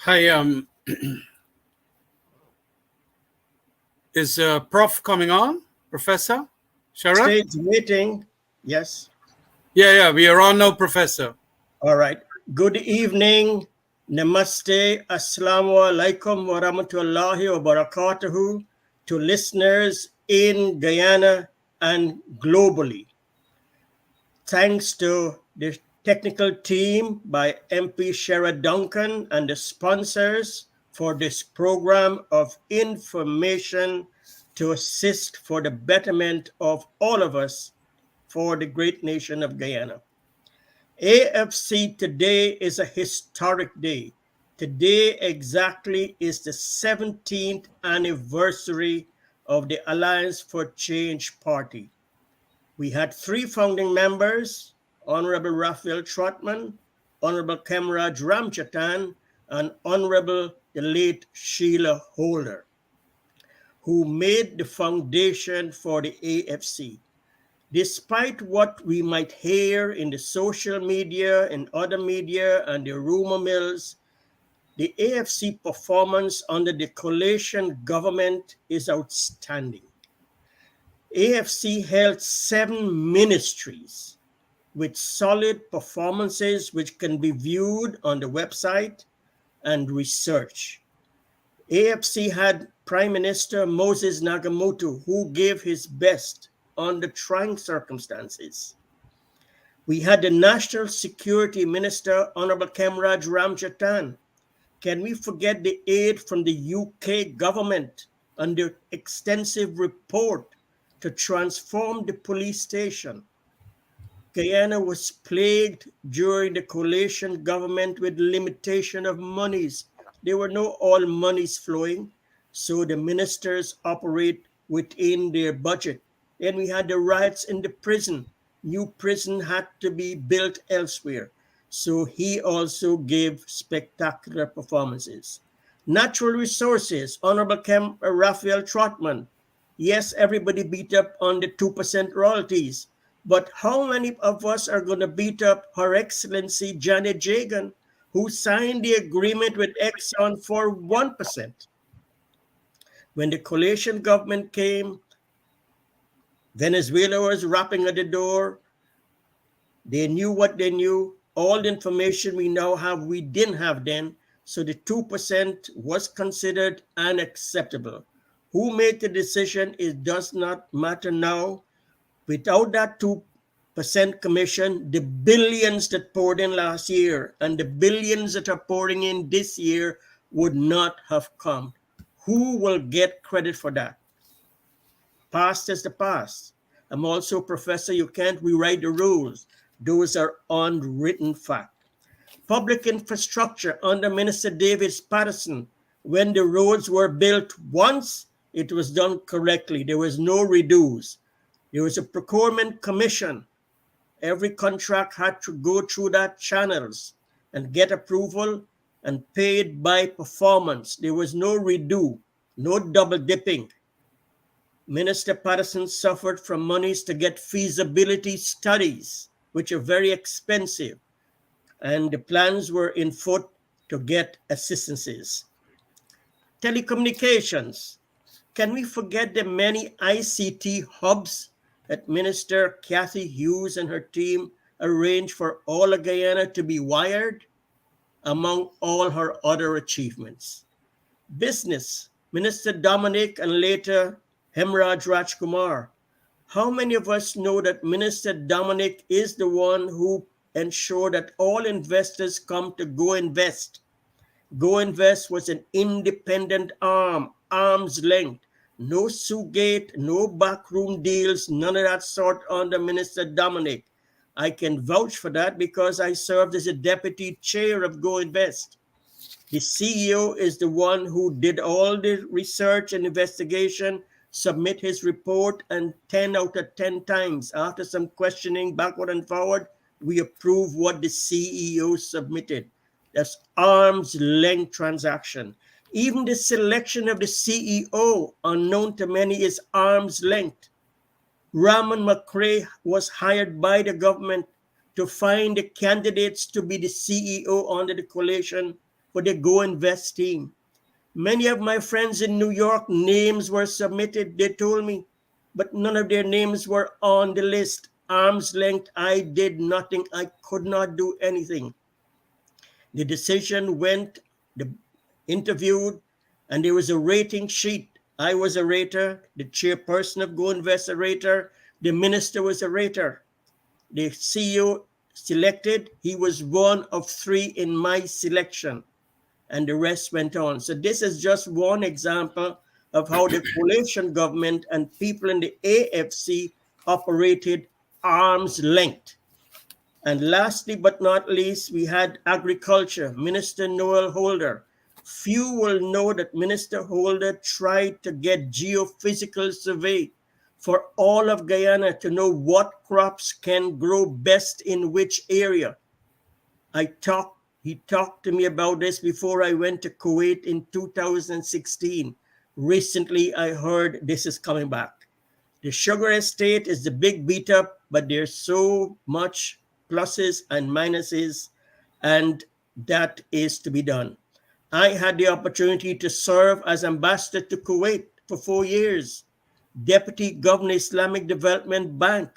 Hi, is Prof coming on? Professor Sharat? Stage waiting. Yes. Yeah, we are on now, Professor. All right. Good evening. Namaste. Assalamu alaikum wa rahmatullahi wa barakatuhu to listeners in Guyana and globally. Thanks to the technical team by MP Sherrod Duncan and the sponsors for this program of information to assist for the betterment of all of us for the great nation of Guyana. AFC today is a historic day. Today exactly is the 17th anniversary of the Alliance for Change Party. We had three founding members, Honorable Raphael Trotman, Honorable Kemraj Ramchatan, and Honorable the late Sheila Holder, who made the foundation for the AFC. Despite what we might hear in the social media and other media and the rumor mills, the AFC performance under the coalition government is outstanding. AFC held 7 ministries with solid performances which can be viewed on the website and research. AFC had Prime Minister Moses Nagamoto, who gave his best under trying circumstances. We had the National Security Minister, Honorable Kemraj Ramjatan. Can we forget the aid from the UK government and the extensive report to transform the police station? Guyana was plagued during the coalition government with limitation of monies. There were no all monies flowing, so the ministers operate within their budget. Then we had the riots in the prison. New prison had to be built elsewhere. So he also gave spectacular performances. Natural resources, Honorable Raphael Trotman. Yes, everybody beat up on the 2% royalties. But how many of us are going to beat up Her Excellency Janet Jagan, who signed the agreement with Exxon for 1%? When the coalition government came, Venezuela was rapping at the door. They knew what they knew. All the information we now have, we didn't have then. So the 2% was considered unacceptable. Who made the decision? It does not matter now. Without that 2% commission, the billions that poured in last year and the billions that are pouring in this year would not have come. Who will get credit for that? Past is the past. I'm also a professor. You can't rewrite the rules. Those are unwritten fact. Public infrastructure under Minister Davis Patterson, when the roads were built once, it was done correctly. There was no redos. There was a procurement commission. Every contract had to go through that channels and get approval and paid by performance. There was no redo, no double dipping. Minister Patterson suffered from monies to get feasibility studies, which are very expensive, and the plans were in foot to get assistances. Telecommunications. Can we forget the many ICT hubs that Minister Kathy Hughes and her team arranged for all of Guyana to be wired, among all her other achievements? Business. Minister Dominic and later Hemraj Rajkumar. How many of us know that Minister Dominic is the one who ensured that all investors come to Go Invest? Go Invest was an independent arm's length. No Sugate, no backroom deals, none of that sort under Minister Dominic. I can vouch for that because I served as a deputy chair of Go Invest. The CEO is the one who did all the research and investigation, submit his report, and 10 out of 10 times, after some questioning backward and forward, we approve what the CEO submitted. That's arm's length transaction. Even the selection of the CEO, unknown to many, is arm's length. Raman McRae was hired by the government to find the candidates to be the CEO under the coalition for the Go Invest team. Many of my friends in New York, names were submitted, they told me, but none of their names were on the list. Arm's length, I did nothing. I could not do anything. The decision went, the interviewed, and there was a rating sheet. I was a rater, the chairperson of Go Invest a rater, the minister was a rater. The CEO selected, he was one of three in my selection, and the rest went on. So this is just one example of how the coalition government and people in the AFC operated arm's length. And lastly but not least, we had agriculture, Minister Noel Holder. Few will know that Minister Holder tried to get geophysical survey for all of Guyana to know what crops can grow best in which area. He talked to me about this before I went to Kuwait in 2016. Recently, I heard this is coming back. The sugar estate is the big beat up, but there's so much pluses and minuses, and that is to be done. I had the opportunity to serve as ambassador to Kuwait for 4 years, deputy governor Islamic Development Bank.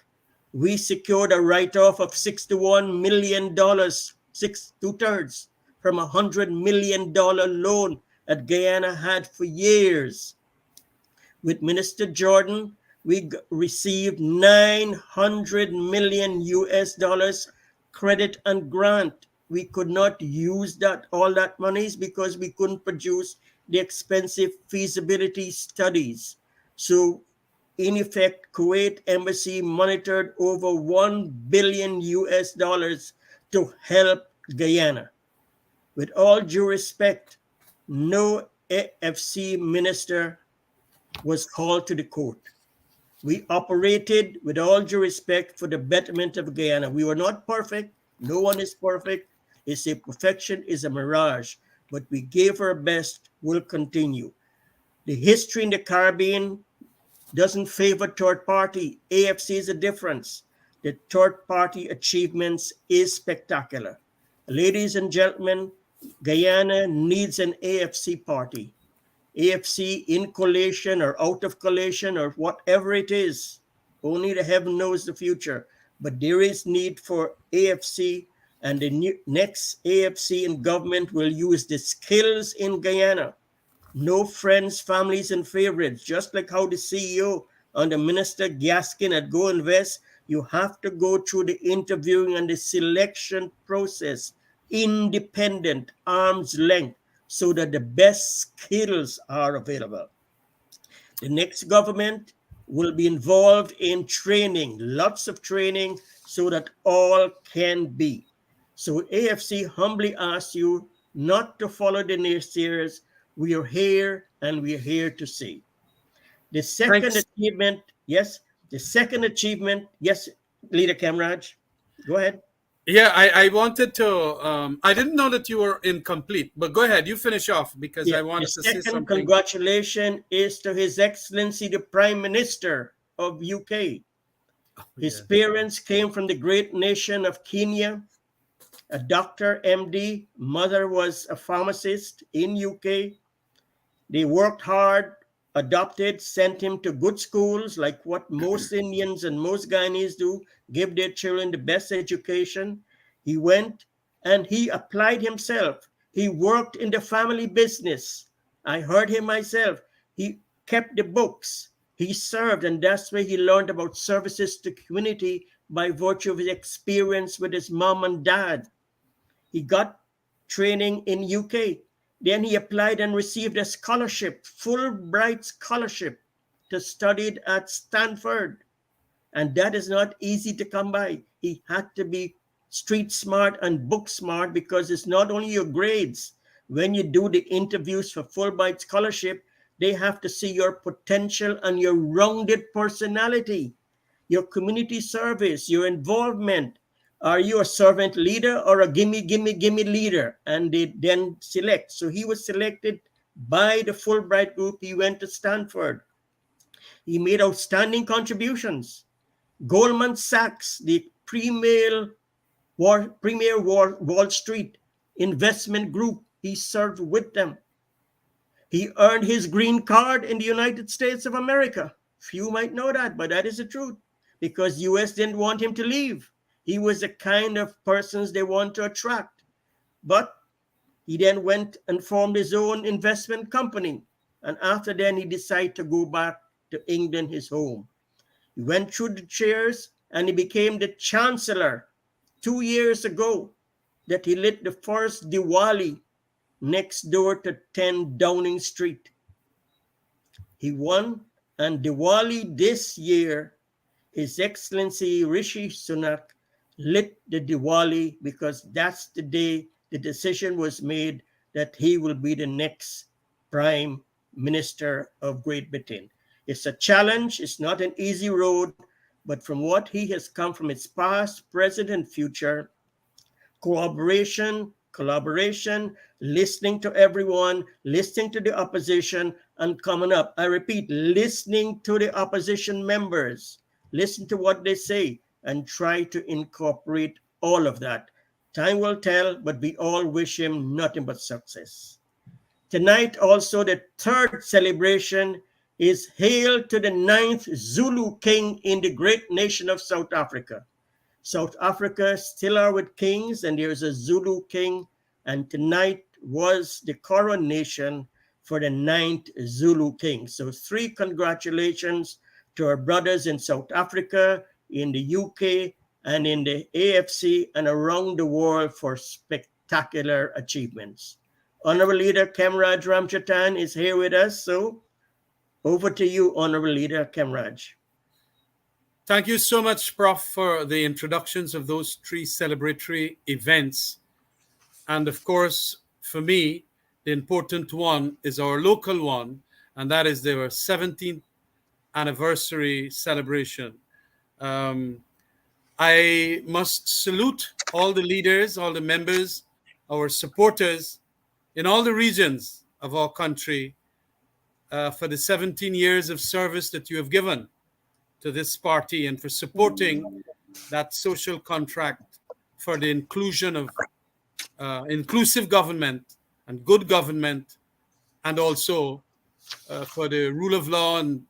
We secured a write-off of $61 million, two-thirds from $100 million loan that Guyana had for years. With Minister Jordan, we received 900 million US dollars credit and grant. We could not use all that monies because we couldn't produce the expensive feasibility studies. So in effect, Kuwait Embassy monitored over 1 billion US dollars to help Guyana. With all due respect, no AFC minister was called to the court. We operated with all due respect for the betterment of Guyana. We were not perfect. No one is perfect. They say perfection is a mirage, but we gave our best. We'll continue. The history in the Caribbean doesn't favor third party. AFC is a difference. The third party achievements is spectacular. Ladies and gentlemen, Guyana needs an AFC party. AFC in coalition or out of coalition or whatever it is. Only the heaven knows the future. But there is need for AFC, and the next AFC in government will use the skills in Guyana. No friends, families, and favorites. Just like how the CEO under Minister Gaskin at Go Invest, you have to go through the interviewing and the selection process, independent, arm's length, so that the best skills are available. The next government will be involved in training, lots of training, so that all can be. So AFC humbly asks you not to follow the naysayers. We are here and we are here to see. The second Thanks. achievement, yes, Leader Kamraj, go ahead. Yeah, I wanted to. I didn't know that you were incomplete, but go ahead. You finish off because Yeah, I the wanted to say second something. congratulation is to His Excellency the Prime Minister of UK. His Yeah. parents came from the great nation of Kenya, a doctor, MD. Mother was a pharmacist in UK. They worked hard, adopted, sent him to good schools, like what most Indians and most Guyanese do, give their children the best education. He went and he applied himself. He worked in the family business. I heard him myself. He kept the books. He served, and that's where he learned about services to community by virtue of his experience with his mom and dad. He got training in UK. Then he applied and received a scholarship, Fulbright scholarship, to study at Stanford. And that is not easy to come by. He had to be street smart and book smart, because it's not only your grades. When you do the interviews for Fulbright scholarship, they have to see your potential and your rounded personality, your community service, your involvement. Are you a servant leader or a gimme, gimme, gimme leader? And they then select. So he was selected by the Fulbright group. He went to Stanford. He made outstanding contributions. Goldman Sachs, the premier Wall Street investment group, He served with them. He earned his green card in the United States of America. Few might know that, but that is the truth. Because US didn't want him to leave. He was the kind of persons they want to attract. But he then went and formed his own investment company. And after then, he decided to go back to England, his home. He went through the chairs and he became the chancellor 2 years ago that he lit the first Diwali next door to 10 Downing Street. He won, and Diwali this year, His Excellency Rishi Sunak lit the Diwali because that's the day the decision was made that he will be the next Prime Minister of Great Britain. It's a challenge, it's not an easy road, but from what he has come from its past, present, and future, cooperation, collaboration, listening to everyone, listening to the opposition, and coming up. I repeat, listening to the opposition members, listen to what they say, and try to incorporate all of that. Time will tell, but we all wish him nothing but success. Tonight, also, the third celebration is Hail to the ninth Zulu King in the great nation of South Africa. South Africa still are with kings, and there's a Zulu king, and tonight was the coronation for the ninth Zulu king. So three congratulations to our brothers in South Africa, in the UK, and in the AFC, and around the world for spectacular achievements. Honorable Leader Kemraj Ramchatan is here with us, so over to you, Honorable Leader Kemraj. Thank you so much, Prof, for the introductions of those three celebratory events. And of course, for me, the important one is our local one, and that is their 17th anniversary celebration. I must salute all the leaders, all the members, our supporters in all the regions of our country for the 17 years of service that you have given to this party and for supporting that social contract for the inclusion of inclusive government and good government, and also for the rule of law and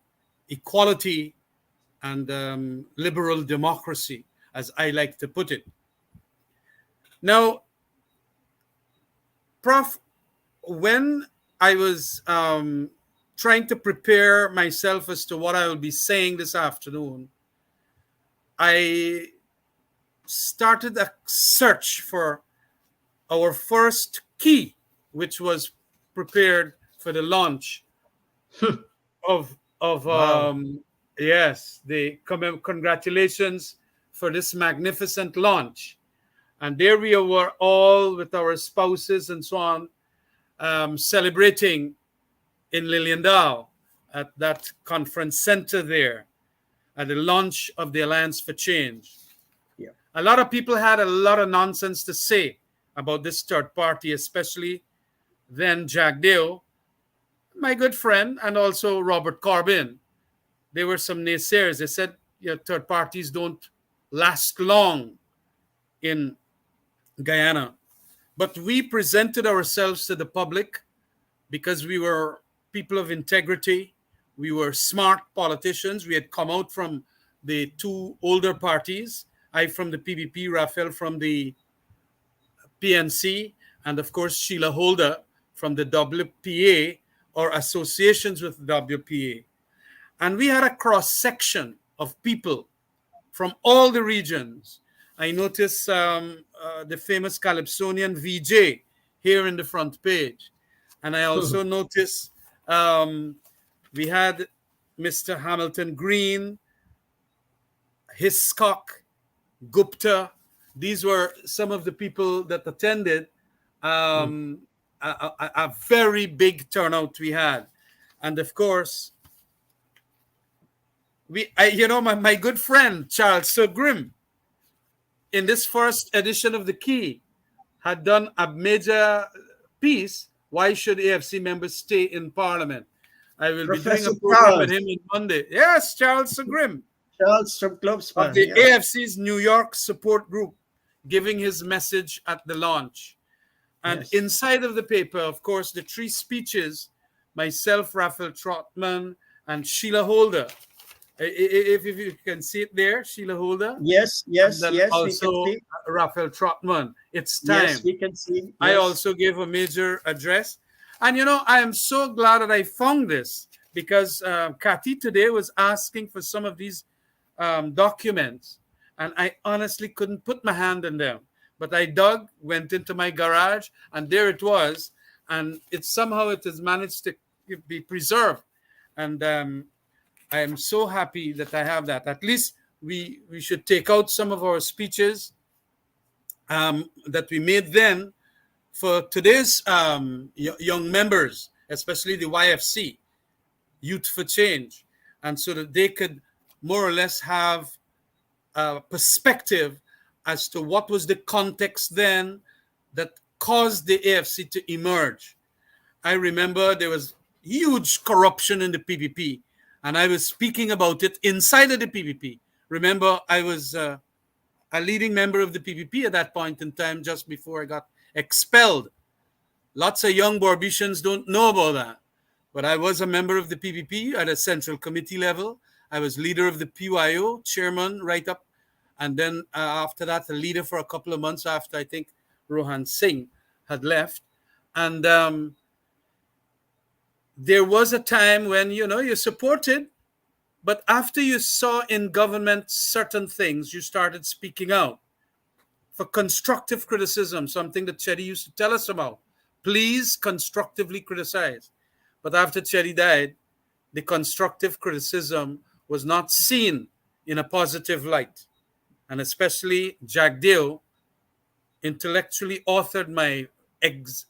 equality and liberal democracy, as I like to put it. Now, Prof, when I was trying to prepare myself as to what I will be saying this afternoon, I started a search for our first key, which was prepared for the launch of Wow. yes, the congratulations for this magnificent launch. And there we were all with our spouses and so on, celebrating in Lilienthal at that conference center there at the launch of the Alliance for Change. Yeah. A lot of people had a lot of nonsense to say about this third party, especially then Jack Dale, my good friend, and also Robert Corbyn. There were some naysayers. They said, third parties don't last long in Guyana. But we presented ourselves to the public because we were people of integrity. We were smart politicians. We had come out from the two older parties, I from the PBP, Raphael from the PNC, and of course Sheila Holder from the WPA or associations with the WPA. And we had a cross-section of people from all the regions. I noticed the famous Calypsonian VJ here in the front page. And I also noticed we had Mr. Hamilton Green, Hiscock, Gupta. These were some of the people that attended. A very big turnout we had. And of course, my good friend, Charles Sir Grimm, in this first edition of The Key, had done a major piece, Why Should AFC Members Stay in Parliament? I will be doing Professor a program with him on Monday. Yes, Charles Sir Grimm Charles from of Clubspan. the Yeah. AFC's New York support group, giving his message at the launch. And Yes. inside of the paper, of course, the three speeches, myself, Raphael Trotman, and Sheila Holder. If you can see it there, Sheila Holder, Yes. and Yes. then Yes. We also can see. Raphael Trotman. It's Yes. time. We can see. I Yes. also gave a major address. And I am so glad that I found this because Kathy today was asking for some of these documents, and I honestly couldn't put my hand in them. But I dug, went into my garage, and there it was. And somehow it has managed to be preserved. And I am so happy that I have that. At least we should take out some of our speeches that we made then for today's young members, especially the YFC, Youth for Change, and so that they could more or less have a perspective as to what was the context then that caused the AFC to emerge. I remember there was huge corruption in the PPP, and I was speaking about it inside of the PPP. Remember, I was a leading member of the PPP at that point in time, just before I got expelled. Lots of young Barbicians don't know about that. But I was a member of the PPP at a central committee level. I was leader of the PYO, chairman right up. And then after that, a leader for a couple of months after I think Rohan Singh had left. And there was a time when, you supported, but after you saw in government certain things, you started speaking out for constructive criticism, something that Chetty used to tell us about. Please constructively criticize. But after Chetty died, the constructive criticism was not seen in a positive light. And especially Jack Dale intellectually authored my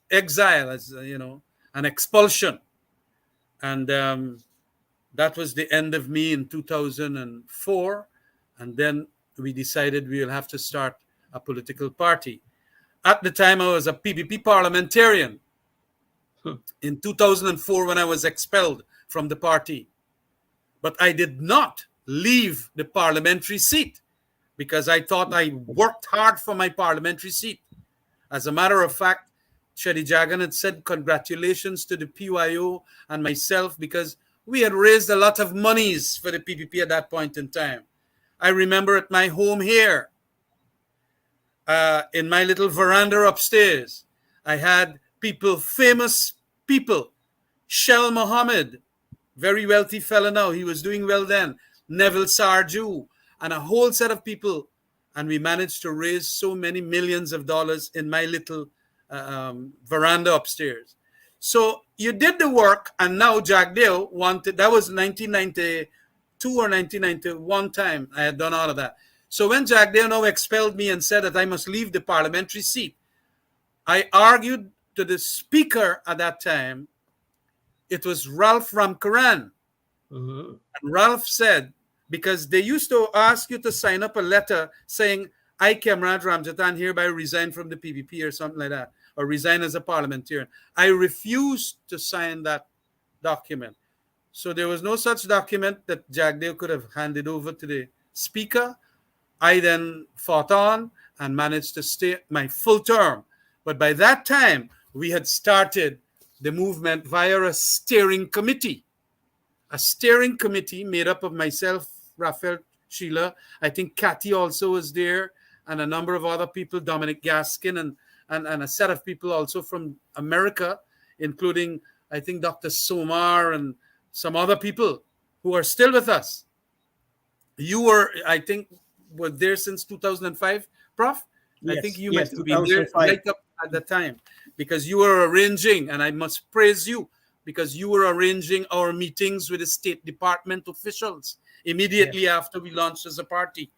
exile as, an expulsion. And that was the end of me in 2004. And then we decided we will have to start a political party. At the time, I was a PPP parliamentarian Hmm. in 2004 when I was expelled from the party. But I did not leave the parliamentary seat because I thought I worked hard for my parliamentary seat. As a matter of fact, Shetty Jagan had said congratulations to the PYO and myself because we had raised a lot of monies for the PPP at that point in time. I remember at my home here, in my little veranda upstairs, I had people, famous people, Shell Mohammed, very wealthy fella now. He was doing well then. Neville Sarju, and a whole set of people. And we managed to raise so many millions of dollars in my little veranda upstairs. So you did the work, and now Jack Dale wanted, that was 1992 or 1991 time I had done all of that. So when Jack Dale now expelled me and said that I must leave the parliamentary seat, I argued to the speaker at that time. It was Ralph Ramkaran. Mhm. And Ralph said, because they used to ask you to sign up a letter saying, I, Kemraj Ramjatan, hereby resign from the PPP or something like that, or resign as a parliamentarian. I refused to sign that document. So there was no such document that Jagdeo could have handed over to the speaker. I then fought on and managed to stay my full term. But by that time, we had started the movement via a steering committee made up of myself, Raphael, Sheila. I think Kathy also was there, and a number of other people, Dominic Gaskin, and a set of people also from America, including, I think, Dr. Somar and some other people who are still with us. You were, I think, were there since 2005, Prof. I think Yes. you might Yes. have been there 2005. right up at the time because you were arranging, and I must praise you because you were arranging our meetings with the State Department officials immediately Yes. after we launched as a party.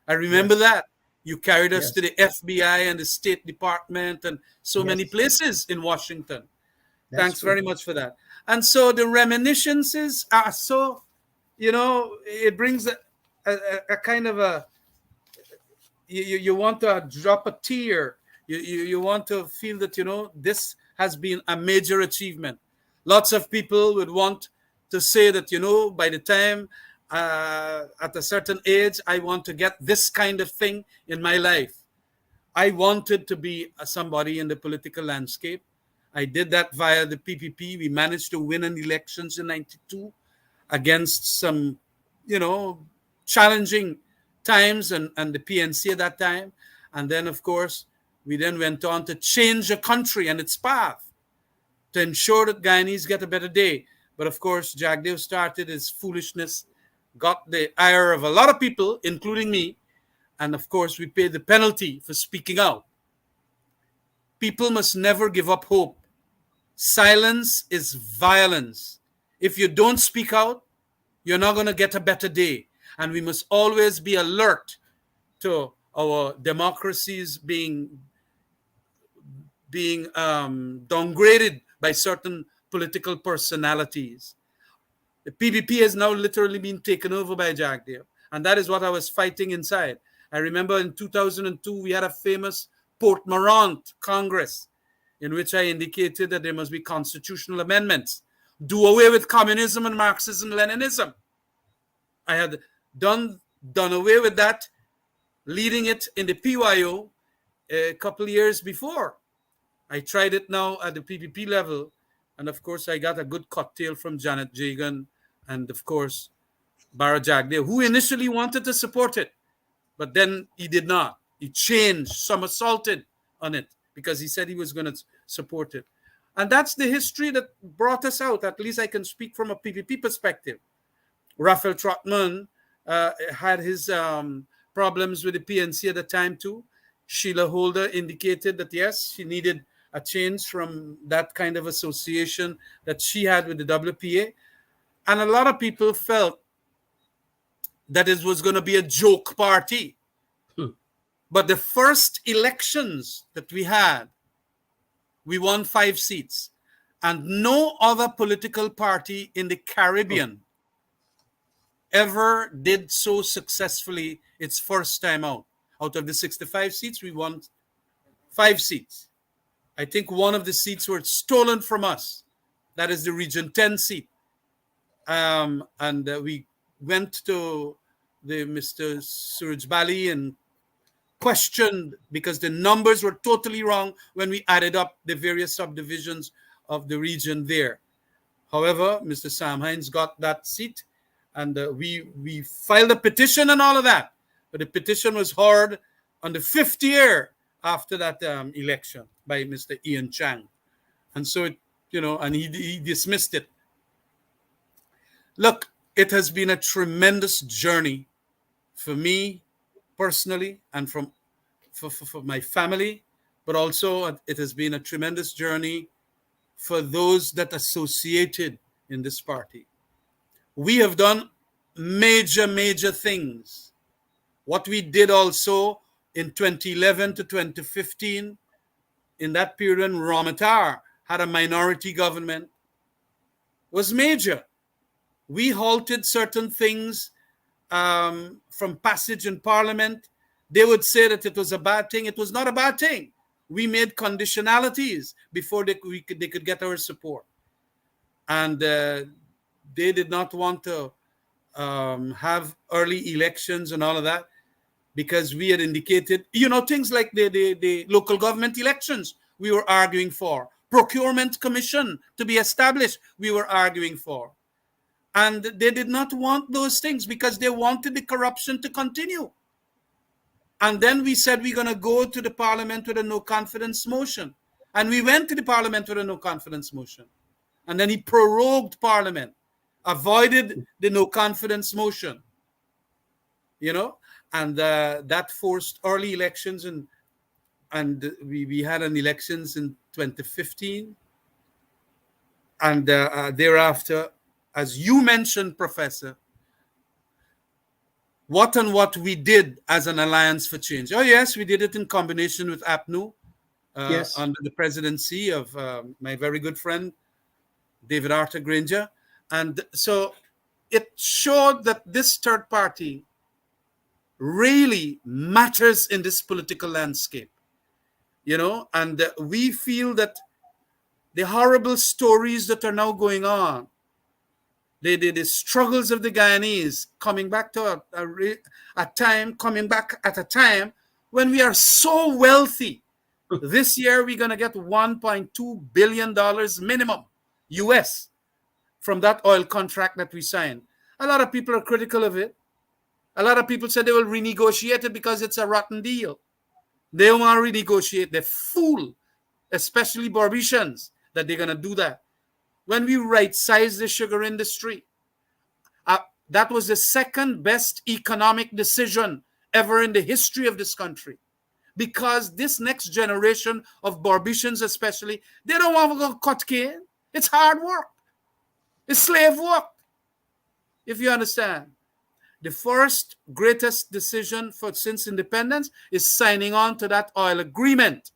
I remember Yes. that. You carried us to Yes. the FBI and the State Department and so many Yes. places in Washington. That's Thanks true. very much for that. And so the reminiscences are so, it brings a kind of a, you want to drop a tear. You want to feel that, this has been a major achievement. Lots of people would want to say that, by the time at a certain age, I want to get this kind of thing in my life. I wanted to be somebody in the political landscape. I did that via the PPP. We managed to win an elections in 92 against some, you know, challenging times and the PNC at that time. And then, of course, we then went on to change the country and its path to ensure that Guyanese get a better day. But of course, Jagdev started his foolishness, got the ire of a lot of people, including me. And of course, we paid the penalty for speaking out. People must never give up hope. Silence is violence. If you don't speak out, you're not going to get a better day. And we must always be alert to our democracies being downgraded by certain political personalities. The PPP has now literally been taken over by Jagdev. And that is what I was fighting inside. I remember in 2002, we had a famous Port Morant Congress in which I indicated that there must be constitutional amendments, do away with communism and Marxism, Leninism. I had done away with that, leading it in the PYO a couple of years before. I tried it now at the PPP level, and of course, I got a good cocktail from Janet Jagan and, of course, Bara Jagdev, who initially wanted to support it, but then he did not. He changed, somersaulted on it because he said he was going to support it. And that's the history that brought us out. At least I can speak from a PPP perspective. Raphael Trotman had his problems with the PNC at the time too. Sheila Holder indicated that yes, she needed a change from that kind of association that she had with the WPA. And a lot of people felt that it was going to be a joke party. But the first elections that we had, we won 5 seats. And no other political party in the Caribbean ever did so successfully its first time out. Out of the 65 seats, we won 5 seats. I think one of the seats were stolen from us. That is the Region 10 seat. And we went to the Mr. Suraj Bali and questioned because the numbers were totally wrong when we added up the various subdivisions of the region there. However, Mr. Sam Hines got that seat, and we filed a petition and all of that. But the petition was heard on the 5th year after that election by Mr. Ian Chang. And so, and he dismissed it. Look, it has been a tremendous journey for me personally and for my family, but also it has been a tremendous journey for those that associated in this party. We have done major things. What we did also in 2011 to 2015, in that period when Ramatar had a minority government, was major. We halted certain things from passage in Parliament. They would say that it was a bad thing. It was not a bad thing. We made conditionalities before they could get our support. And they did not want to have early elections and all of that because we had indicated, things like the local government elections we were arguing for. Procurement Commission to be established, we were arguing for. And they did not want those things because they wanted the corruption to continue. And then we said we're going to go to the Parliament with a no confidence motion. And we went to the Parliament with a no confidence motion. And then he prorogued Parliament, avoided the no confidence motion, and that forced early elections. And we had an elections in 2015. And thereafter, as you mentioned, Professor, what we did as an Alliance for Change. Oh, yes, we did it in combination with APNU Yes. under the presidency of my very good friend, David Arthur Granger. And so it showed that this third party really matters in this political landscape, and we feel that the horrible stories that are now going on, the struggles of the Guyanese coming back at a time when we are so wealthy. This year, we're going to get $1.2 billion minimum US from that oil contract that we signed. A lot of people are critical of it. A lot of people said they will renegotiate it because it's a rotten deal. They don't want to renegotiate. They're fool, especially Barbicians, that they're going to do that. When we right-size the sugar industry, uh, that was the second best economic decision ever in the history of this country. Because this next generation of Barbicians, especially, they don't want to go cut cane. It's hard work. It's slave work, if you understand. The first greatest decision for since independence is signing on to that oil agreement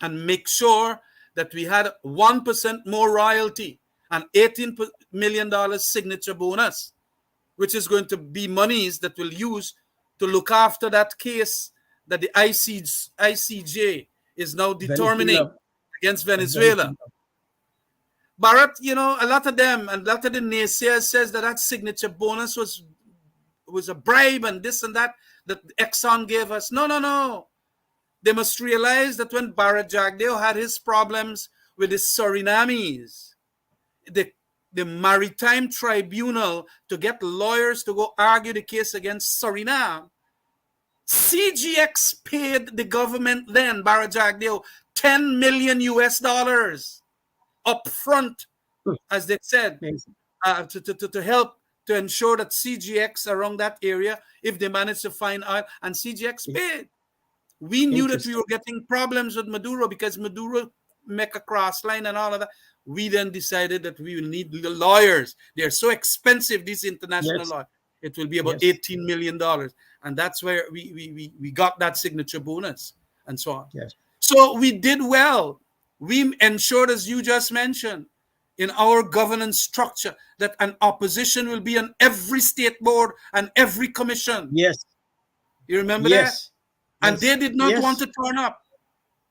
and make sure that we had 1% more royalty and $18 million signature bonus, which is going to be monies that we'll use to look after that case that the ICJ is now determining Venezuela. against Venezuela. Venezuela. Barrett, a lot of them and a lot of the naysayers says that signature bonus was a bribe and this and that Exxon gave us. No, no, no. They must realize that when Barrett Jagdeo had his problems with the Surinamis, the, the Maritime Tribunal to get lawyers to go argue the case against Suriname, CGX paid the government then, Barrett Jagdeo, 10 million US dollars up front, as they said, Amazing. to help to ensure that CGX around that area, if they manage to find oil, and CGX paid. We knew that we were Interesting. getting problems with Maduro because Maduro make a cross line and all of that. We then decided that we will need the lawyers. They're so expensive, these international Yes. lawyers. It will be about Yes. $18 million. And that's where we got that signature bonus and so on. Yes. So we did well. We ensured, as you just mentioned, in our governance structure that an opposition will be on every state board and every commission. Yes. You remember that? Yes. And Yes. they did not want Yes. to turn up.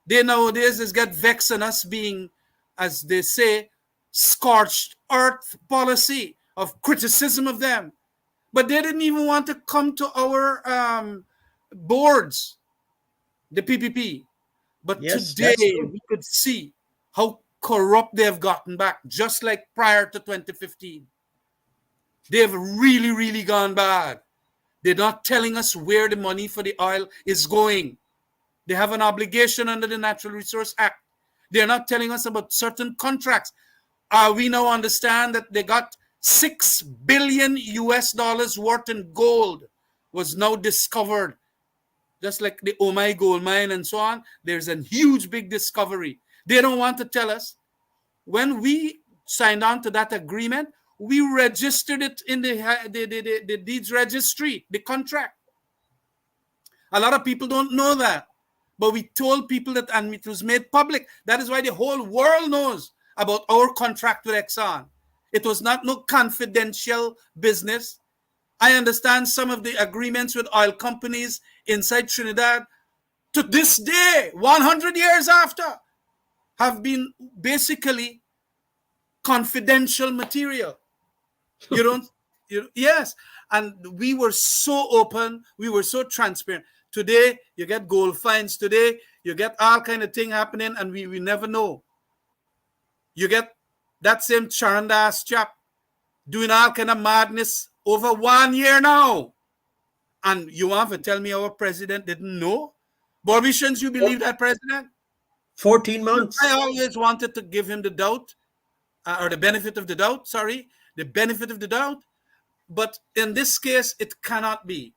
They nowadays just get vexed on us being, as they say, scorched earth policy of criticism of them. But they didn't even want to come to our boards, the PPP. But Yes. today That's true. we could see how corrupt they have gotten back, just like prior to 2015. They've really, really gone bad. They're not telling us where the money for the oil is going. They have an obligation under the Natural Resource Act. They're not telling us about certain contracts. We now understand that they got 6 billion US dollars worth in gold was now discovered. Just like the Omai gold mine and so on, there's a huge big discovery. They don't want to tell us. When we signed on to that agreement, we registered it in the deeds registry, the contract. A lot of people don't know that. But we told people that, and it was made public. That is why the whole world knows about our contract with Exxon. It was not no confidential business. I understand some of the agreements with oil companies inside Trinidad to this day, 100 years after, have been basically confidential material. You don't, yes. And we were so open, we were so transparent. Today, you get gold finds. Today, you get all kind of thing happening, and we never know. You get that same Charandas chap doing all kind of madness over 1 year now. And you want to tell me our president didn't know? Barbicians, you believe that president? 14 I months. always wanted to give him the doubt, or the benefit of the doubt, sorry, the benefit of the doubt. But in this case, it cannot be.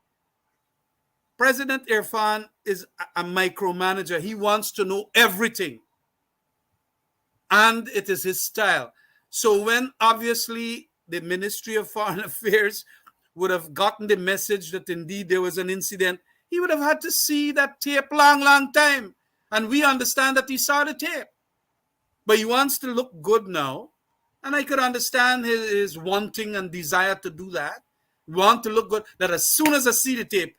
President Irfan is a micromanager. He wants to know everything. And it is his style. So when obviously the Ministry of Foreign Affairs would have gotten the message that indeed there was an incident, he would have had to see that tape long time. And we understand that he saw the tape. But he wants to look good now. And I could understand his wanting and desire to do that. Want to look good. That as soon as I see the tape,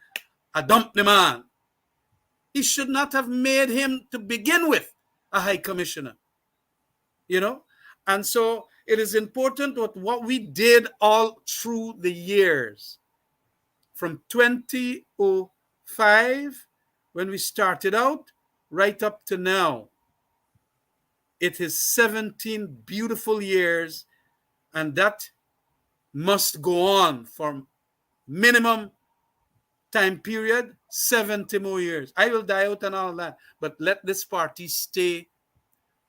I dump the man. He should not have made him to begin with a high commissioner. You know? And so it is important what we did all through the years. From 2005 when we started out right up to now. It is 17 beautiful years, and that must go on for minimum time period 70 more years. I will die out and all that, but let this party stay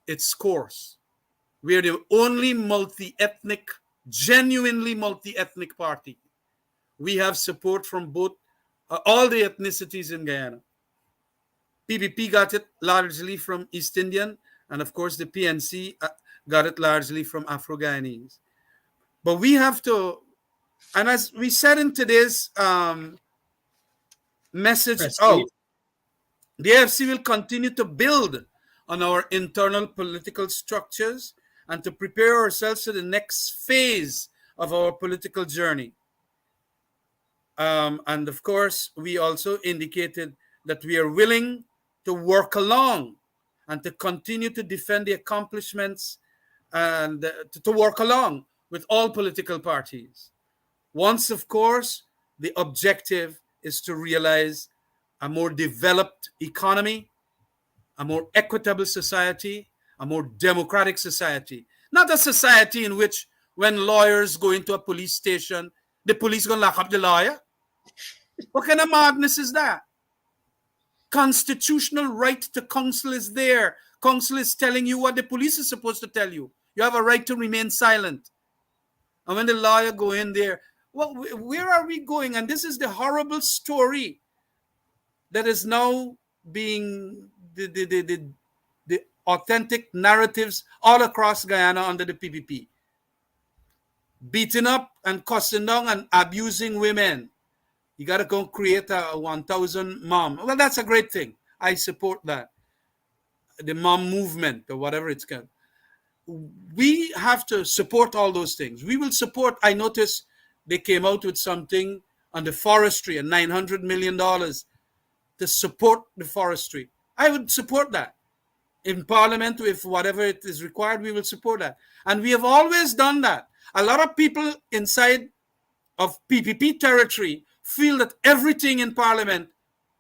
its course. We are the only multi-ethnic, genuinely multi-ethnic party. We have support from both all the ethnicities in Guyana. PPP got it largely from East Indian, and of course the PNC got it largely from Afro-Guyanese. But we have to, and as we said in today's message Proceed. out, the AFC will continue to build on our internal political structures and to prepare ourselves for the next phase of our political journey. And of course, we also indicated that we are willing to work along and to continue to defend the accomplishments and to work along with all political parties. Once, of course, the objective is to realize a more developed economy, a more equitable society, a more democratic society. Not a society in which when lawyers go into a police station, the police gonna lock up the lawyer. What kind of madness is that? Constitutional right to counsel is there. Counsel is telling you what the police is supposed to tell you. You have a right to remain silent. And when the lawyer go in there, well, where are we going? And this is the horrible story that is now being the authentic narratives all across Guyana under the PPP. Beating up and cussing down and abusing women. You got to go create a 1,000 mom. Well, that's a great thing. I support that. The mom movement or whatever it's called. We have to support all those things. We will support. I noticed they came out with something on the forestry and $900 million to support the forestry. I would support that. In Parliament, if whatever it is required, we will support that. And we have always done that. A lot of people inside of PPP territory feel that everything in Parliament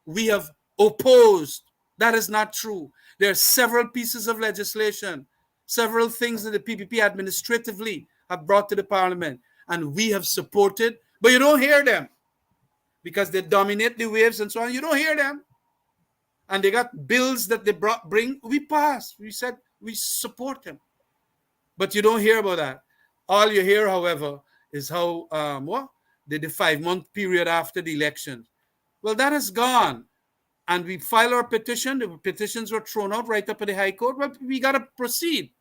we have opposed. That is not true. There are several pieces of legislation, several things that the PPP administratively have brought to the Parliament, and we have supported, but you don't hear them because they dominate the waves and so on. You don't hear them. And they got bills that they bring. We pass. We said we support them. But you don't hear about that. All you hear, however, is how, the 5-month period after the election. Well, that is gone. And we filed our petition. The petitions were thrown out right up at the High Court. Well, we got to proceed.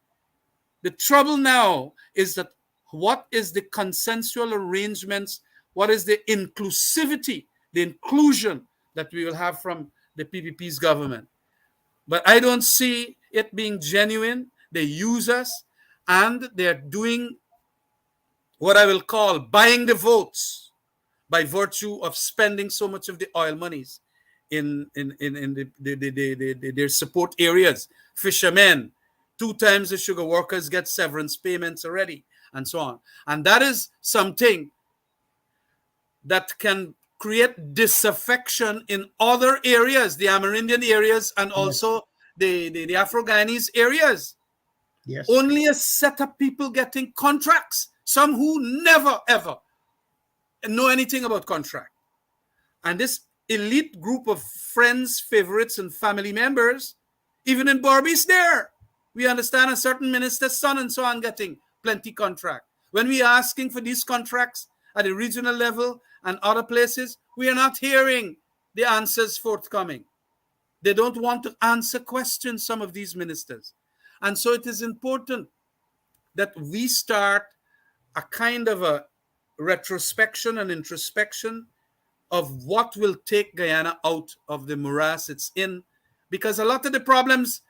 The trouble now is that what is the consensual arrangements? What is the inclusivity, the inclusion that we will have from the PPP's government? But I don't see it being genuine. They use us, and they're doing what I will call buying the votes by virtue of spending so much of the oil monies in their support areas. Fishermen, 2 times the sugar workers get severance payments already, and so on. And that is something that can create disaffection in other areas, the Amerindian areas, and Yes. also the Afro-Guyanese areas. Yes. Only a set of people getting contracts, some who never, ever know anything about contract. And this elite group of friends, favorites, and family members, even in Barbies there, we understand a certain minister's son and so on getting plenty contract. When we are asking for these contracts at the regional level and other places, we are not hearing the answers forthcoming. They don't want to answer questions, some of these ministers. And so it is important that we start a kind of a retrospection and introspection of what will take Guyana out of the morass it's in. Because a lot of the problems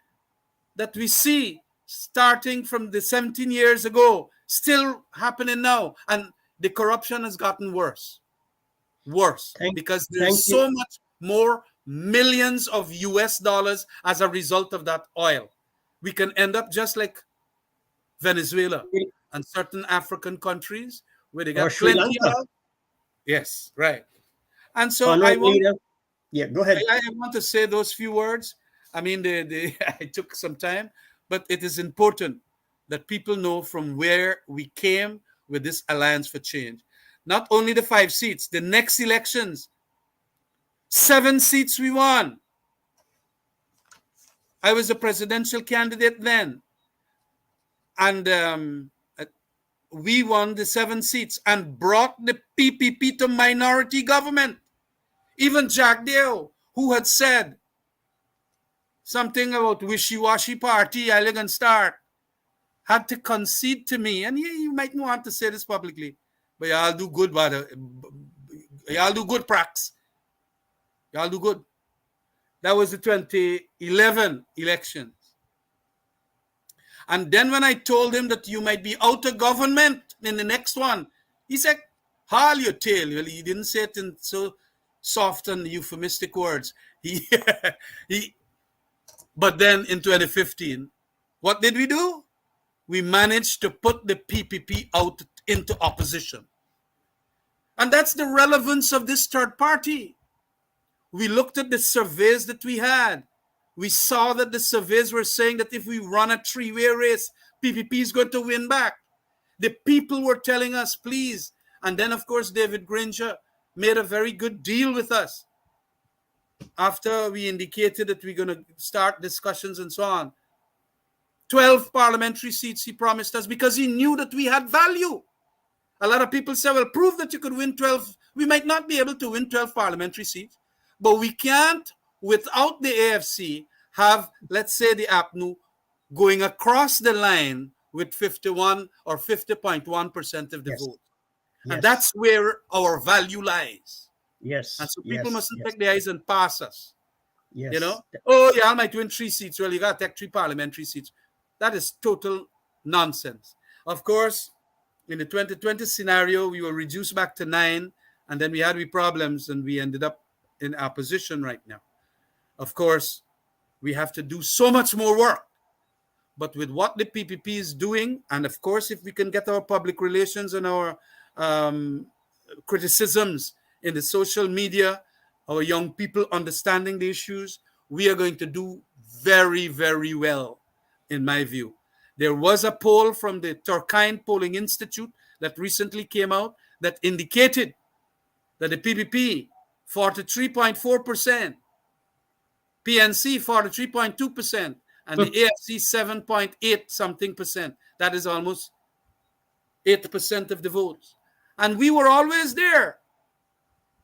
that we see starting from the 17 years ago still happening now. And the corruption has gotten worse. Worse. Thank, Because thank there's you. so much more millions of US dollars as a result of that oil. We can end up just like Venezuela and certain African countries where they Or got Sri plenty Lanka. of. Yes, right. And so I Honored want, leader. Yeah, go ahead. I want to say those few words. I mean, I took some time, but it is important that people know from where we came with this Alliance for Change. Not only the 5 seats, the next elections, 7 seats we won. I was a presidential candidate then, and we won the 7 seats and brought the PPP to minority government. Even Jack Dale, who had said something about wishy-washy party, elegant start, had to concede to me. And you might want to say this publicly, but y'all do good, brother. Y'all do good, Prax. Y'all do good. That was the 2011 elections. And then when I told him that you might be out of government in the next one, he said, haul your tail. Well, he didn't say it in so soft and euphemistic words. He, he, but then in 2015, what did we do? We managed to put the PPP out into opposition. And that's the relevance of this third party. We looked at the surveys that we had. We saw that the surveys were saying that if we run a three-way race, PPP is going to win back. The people were telling us, please. And then, of course, David Granger made a very good deal with us after we indicated that we're going to start discussions and so on. 12 parliamentary seats he promised us because he knew that we had value. A lot of people say, well, prove that you could win 12. We might not be able to win 12 parliamentary seats, but we can't, without the AFC, have, let's say, the APNU going across the line with 51 or 50.1% of the Yes, vote. And yes, that's where our value lies. And yes, so people yes, mustn't yes, take their eyes and pass us. You yes, know, oh, yeah, I might win 3 seats. Well, you got to take 3 parliamentary seats. That is total nonsense. Of course, in the 2020 scenario, we were reduced back to 9, and then we had problems, and we ended up in our position right now. Of course, we have to do so much more work. But with what the PPP is doing, and of course, if we can get our public relations and our um, criticisms in the social media, our young people understanding the issues, we are going to do very, very well, in my view. There was a poll from the Turkine Polling Institute that recently came out that indicated that the PPP, 43.4%, PNC, 43.2%, and the AFC, 7.8 something percent. That is almost 8% of the votes. And we were always there.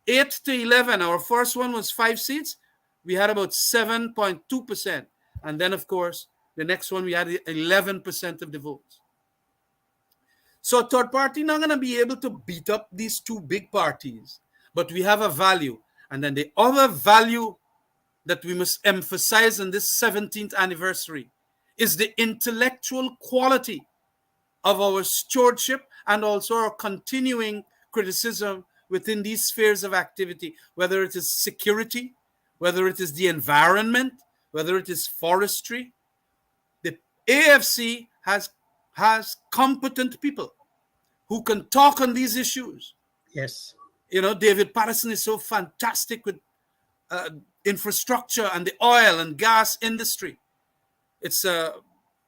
8 to 11. Our first one was 5 seats. We had about 7.2%. And then, of course, the next one we had 11% of the votes. So third party not going to be able to beat up these two big parties. But we have a value. And then the other value that we must emphasize on this 17th anniversary is the intellectual quality of our stewardship and also our continuing criticism within these spheres of activity, whether it is security, whether it is the environment, whether it is forestry. The AFC has competent people who can talk on these issues. yes, You know, David Patterson is so fantastic with uh, infrastructure and the oil and gas industry. It's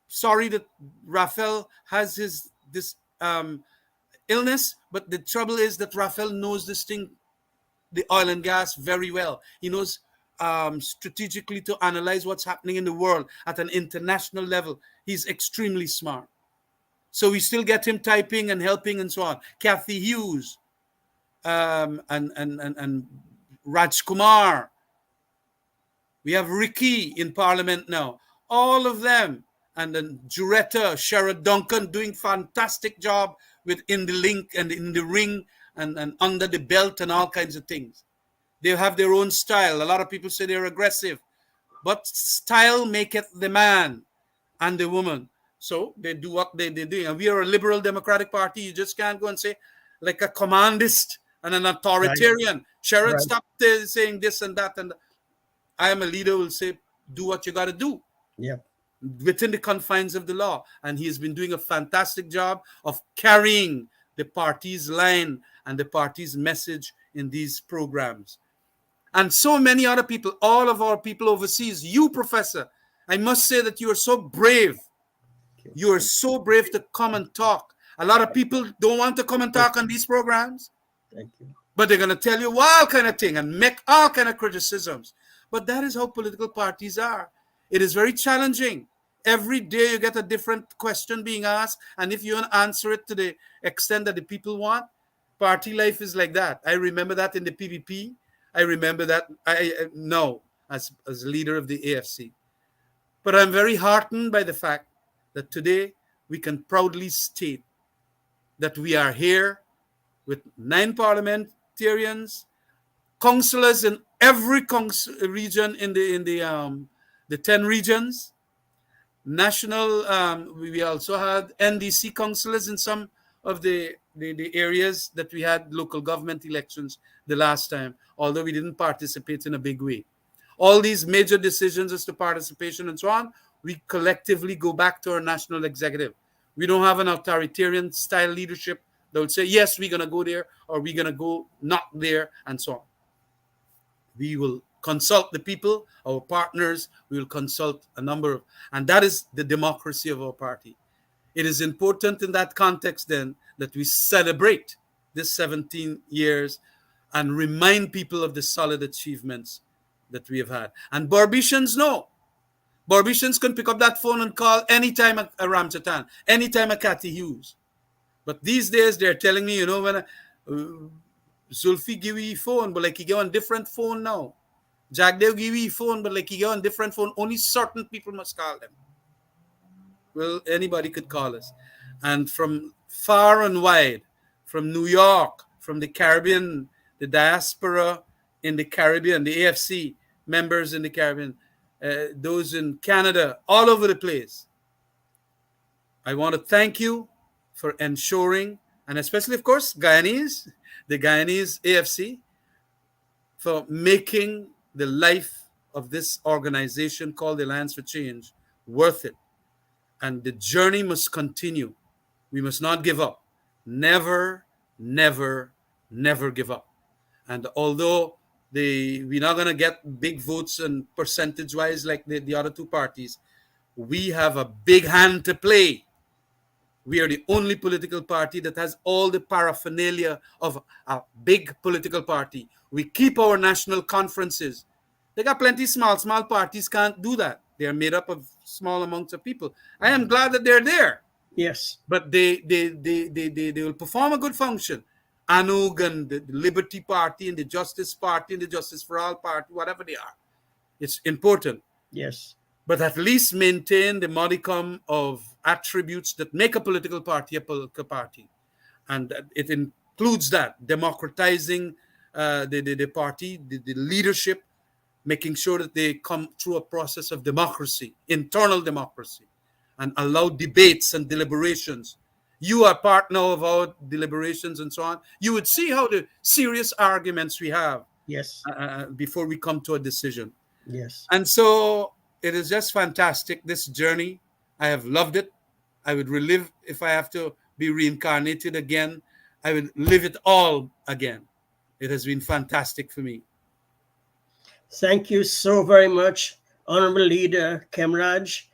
sorry that Raphael has this illness, but the trouble is that Raphael knows this thing, the oil and gas, very well. He knows strategically to analyze what's happening in the world at an international level. He's extremely smart. So we still get him typing and helping and so on. Kathy Hughes and Raj Kumar. We have Ricky in Parliament now. All of them. And then Juretta, Sherrod Duncan doing fantastic job with in the link and in the ring and under the belt and all kinds of things. They have their own style. A lot of people say they're aggressive. But style maketh the man and the woman. So they do what they do. And we are a liberal democratic party. You just can't go and say like a commandist and an right, authoritarian. Sherrod, right, stop saying this and that. And I am a leader who will say, do what you got to do yeah, within the confines of the law. And he has been doing a fantastic job of carrying the party's line and the party's message in these programs. and so many other people, all of our people overseas. You, Professor, I must say that you are so brave. Thank you. You are so brave to come and talk. A lot of people don't want to come and Yes, talk on these programs, thank you. but they're going to tell you all kind of thing and make all kind of criticisms. But that is how political parties are. It is very challenging. Every day you get a different question being asked, and if you don't answer it to the extent that the people want, party life is like that. I remember that in the PVP. I remember that I now as leader of the AFC. But I'm very heartened by the fact that today we can proudly state that we are here with 9 parliamentarians, councillors in every region in the 10 regions. National. We also had NDC councillors in some of the areas that we had local government elections the last time, although we didn't participate in a big way. All these major decisions as to participation and so on, we collectively go back to our national executive. We don't have an authoritarian style leadership that would say, yes, we're going to go there or we're going to go not there and so on. We will consult the people, our partners, we will consult a number of, and that is the democracy of our party. It is important in that context then that we celebrate this 17 years and remind people of the solid achievements that we have had. And Barbicians know. Barbicians can pick up that phone and call anytime a Ramchatan, anytime a Cathy Hughes. But these days they're telling me, when Zulfi give you phone, but like he get on different phone now. Jack they'll give you phone, but like he get on different phone. Only certain people must call them. Well, anybody could call us. And from far and wide, from New York, from the Caribbean, the diaspora in the Caribbean, the AFC members in the Caribbean, those in Canada, all over the place. I want to thank you for ensuring, and especially, of course, the Guyanese AFC, for making the life of this organization called the Alliance for Change worth it. And the journey must continue. We must not give up. Never, never, never give up. And although we're not going to get big votes and percentage wise like the other two parties, we have a big hand to play. We are the only political party that has all the paraphernalia of a big political party. We keep our national conferences. They got plenty small parties can't do that. They are made up of small amounts of people. I am glad that they're there, Yes, but they will perform a good function. ANUG and the Liberty Party and the Justice Party and the Justice for All Party, whatever they are. It's important, yes, but at least maintain the modicum of attributes that make a political party a political party. And it includes that democratizing the party, the leadership, making sure that they come through a process of democracy, internal democracy, and allow debates and deliberations. You are part now of our deliberations and so on. You would see how the serious arguments we have yes, before we come to a decision. yes. And so it is just fantastic, this journey. I have loved it. I would relive if I have to be reincarnated again. I would live it all again. It has been fantastic for me. Thank you so very much, Honorable Leader Kemraj.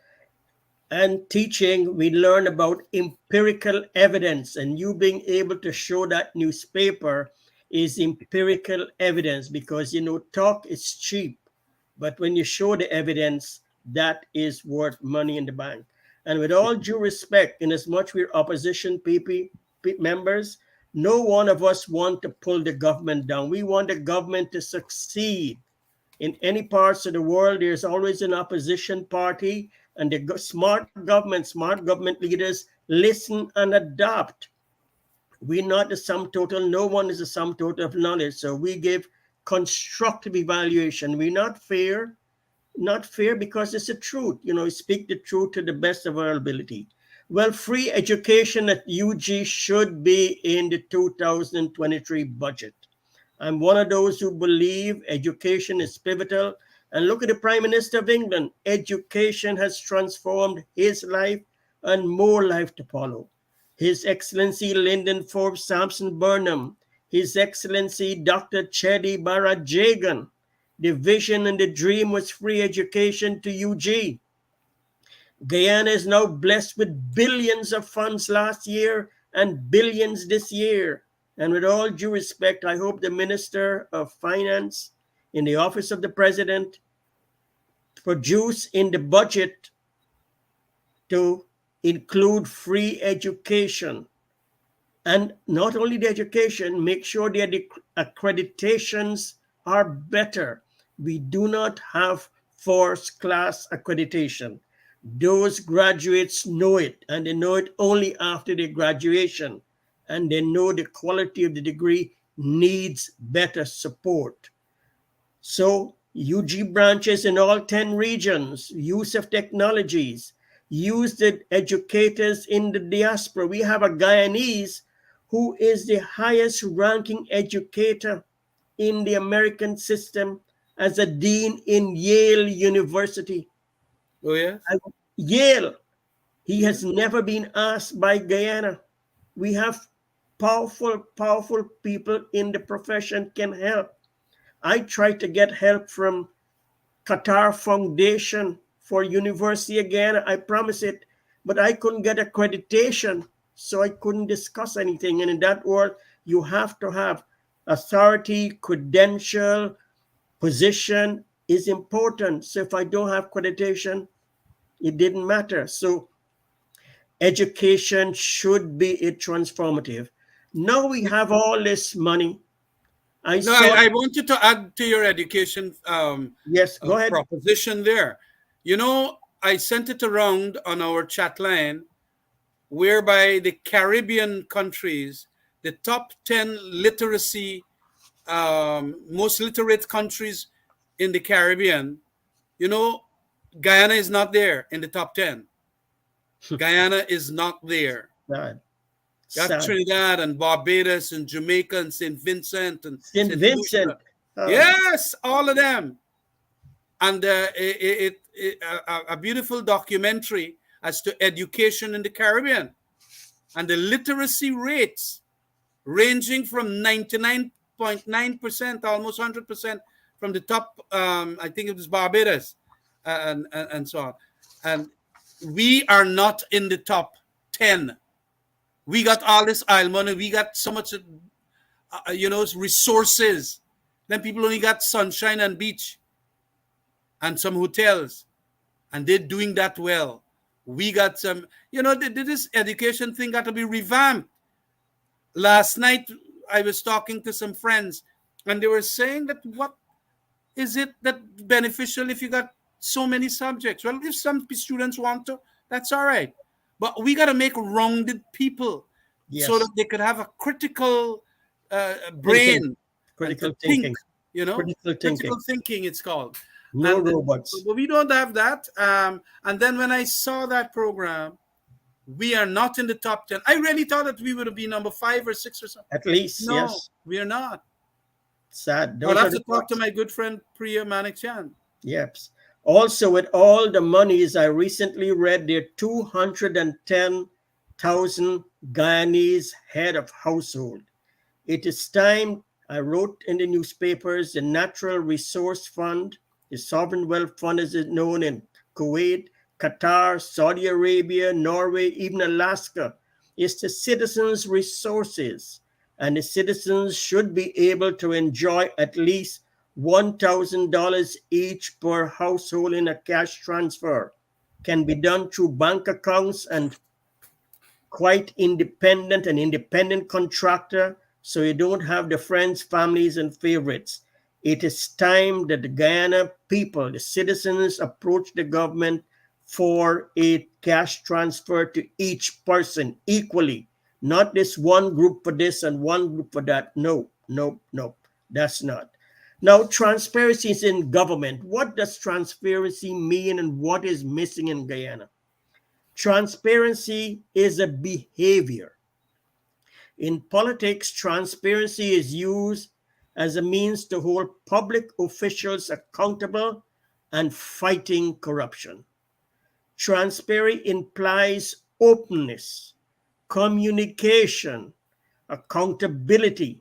And teaching, we learn about empirical evidence, and you being able to show that newspaper is empirical evidence, because talk is cheap, but when you show the evidence, that is worth money in the bank. And with all due respect, in as much we're opposition members, no one of us want to pull the government down. We want the government to succeed. In any parts of the world, there's always an opposition party, and the smart government leaders listen and adopt. We're not the sum total. No one is the sum total of knowledge. So we give constructive evaluation. We're not fair because it's the truth. Speak the truth to the best of our ability. Well, free education at UG should be in the 2023 budget. I'm one of those who believe education is pivotal. And look at the Prime Minister of England. Education has transformed his life and more life to follow. His Excellency Lyndon Forbes Sampson Burnham, His Excellency Dr. Chedi Barajagan, The vision and the dream was free education to UG. Guyana is now blessed with billions of funds last year and billions this year. And with all due respect, I hope the Minister of Finance in the Office of the President produce in the budget to include free education. And not only the education, make sure the accreditations are better. We do not have first class accreditation. Those graduates know it, and they know it only after their graduation. And they know the quality of the degree needs better support. So, UG branches in all 10 regions, use of technologies, use the educators in the diaspora. We have a Guyanese who is the highest ranking educator in the American system as a dean in Yale University. Oh yes. Yale, he Yeah. has never been asked by Guyana. We have powerful, powerful people in the profession can help. I try to get help from Qatar Foundation for University again. I promise it, but I couldn't get accreditation, so I couldn't discuss anything. And in that world, you have to have authority, credential, position is important. So if I don't have accreditation, it didn't matter. So education should be a transformative. Now we have all this money. I No, saw, I want you to add to your education yes, go ahead. proposition there. I sent it around on our chat line, whereby the Caribbean countries, the top 10 literacy, most literate countries in the Caribbean, you know, Guyana is not there in the top 10. Guyana is not there. Sad, You have sad. Trinidad and Barbados and Jamaica and St. Vincent and St. St. Vincent. Lucia. Oh, Yes, all of them. And a beautiful documentary as to education in the Caribbean and the literacy rates ranging from 99.9%, almost 100% from the top, I think it was Barbados, and so on. And we are not in the top 10. We got all this oil money. We got so much, resources. Then people only got sunshine and beach and some hotels, and they're doing that well. We got some, this education thing got to be revamped. Last night, I was talking to some friends, and they were saying that what is it that beneficial if you got so many subjects? Well, if some students want to, that's all right. But we got to make rounded people so that yes. they could have a critical Thinking, brain and to critical think, thinking, critical critical thinking. thinking, it's called. No And robots. but we don't have that. And then when I saw that program, we are not in the top 10. I really thought that we would be number 5 or 6 or something. At least, No, yes. we are not. Sad. I'll Those are have the to talk to facts. my good friend Priya Manikchan. Yep. Also, with all the monies, I recently read there are 210,000 Guyanese head of household. It is time, I wrote in the newspapers, the Natural Resource Fund, the Sovereign Wealth Fund as it's known in Kuwait, Qatar, Saudi Arabia, Norway, even Alaska, is the citizens' resources. And the citizens should be able to enjoy at least $1,000 each per household in a cash transfer. Can be done through bank accounts and quite independent, an independent contractor, so you don't have the friends, families, and favorites. It is time that the Guyana people, the citizens, approach the government for a cash transfer to each person equally, not this one group for this and one group for that. No, no, no, that's not. Now, transparency is in government. What does transparency mean and what is missing in Guyana? Transparency is a behavior. In politics, transparency is used as a means to hold public officials accountable and fighting corruption. Transparency implies openness, communication, accountability,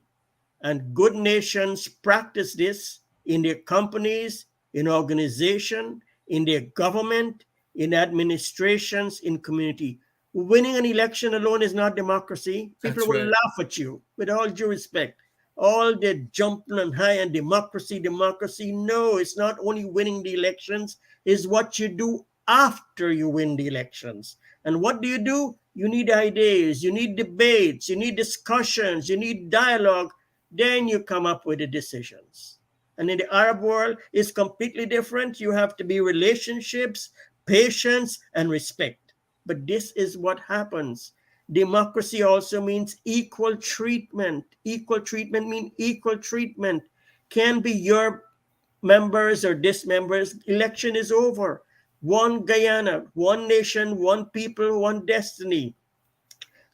and good nations practice this in their companies, in organization, in their government, in administrations, in community. Winning an election alone is not democracy. People That's will right. laugh at you, with all due respect. All the jumping and high and democracy, democracy. No, it's not only winning the elections, it's what you do after you win the elections. And what do? You need ideas, you need debates, you need discussions, you need dialogue. Then you come up with the decisions. And in the Arab world, it's completely different. You have to be relationships, patience, and respect. But this is what happens. Democracy also means equal treatment. Equal treatment means equal treatment. Can be your members or dismembers. Election is over. One Guyana, one nation, one people, one destiny.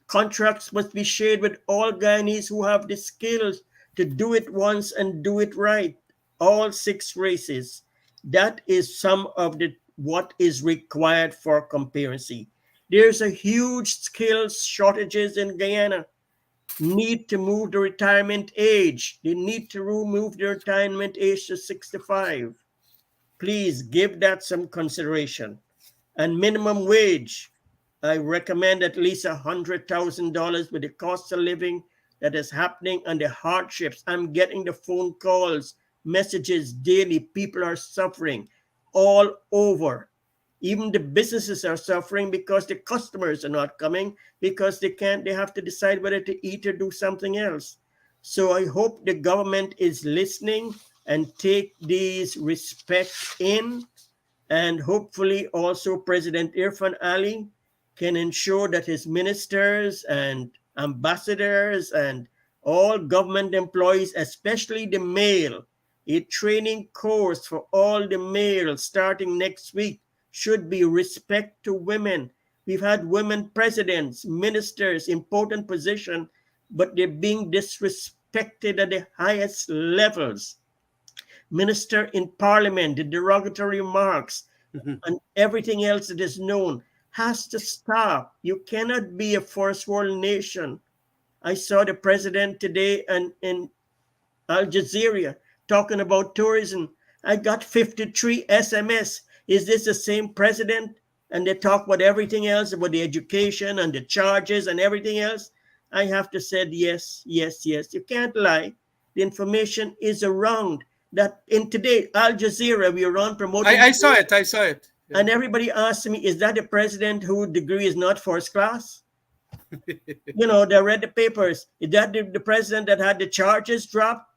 Contracts must be shared with all Guyanese who have the skills to do it once and do it right. All six races. That is some of the what is required for comparison. There's a huge skills shortages in Guyana. Need to move the retirement age. They need to remove the retirement age to 65. Please give that some consideration. And minimum wage, I recommend at least $100,000 with the cost of living that is happening and the hardships. I'm getting the phone calls, messages daily. People are suffering all over. Even the businesses are suffering because the customers are not coming because they have to decide whether to eat or do something else. So I hope the government is listening and take these respects in, and hopefully also President Irfan Ali can ensure that his ministers and ambassadors and all government employees, especially the male, a training course for all the males starting next week should be respect to women. We've had women presidents, ministers, important position, but they're being disrespected at the highest levels. Minister in parliament, the derogatory remarks, Mhm. and everything else that is known has to stop. You cannot be a first world nation. I saw the president today and in Al Jazeera talking about tourism. I got 53 SMS. Is this the same president? And they talk about everything else, about the education and the charges and everything else. I have to say yes, yes, yes. You can't lie. The information is around that in today, Al Jazeera, we are on promoting I saw it. I saw it. Yeah. and everybody asks me, is that a president whose degree is not first class? They read the papers. Is that the president that had the charges dropped?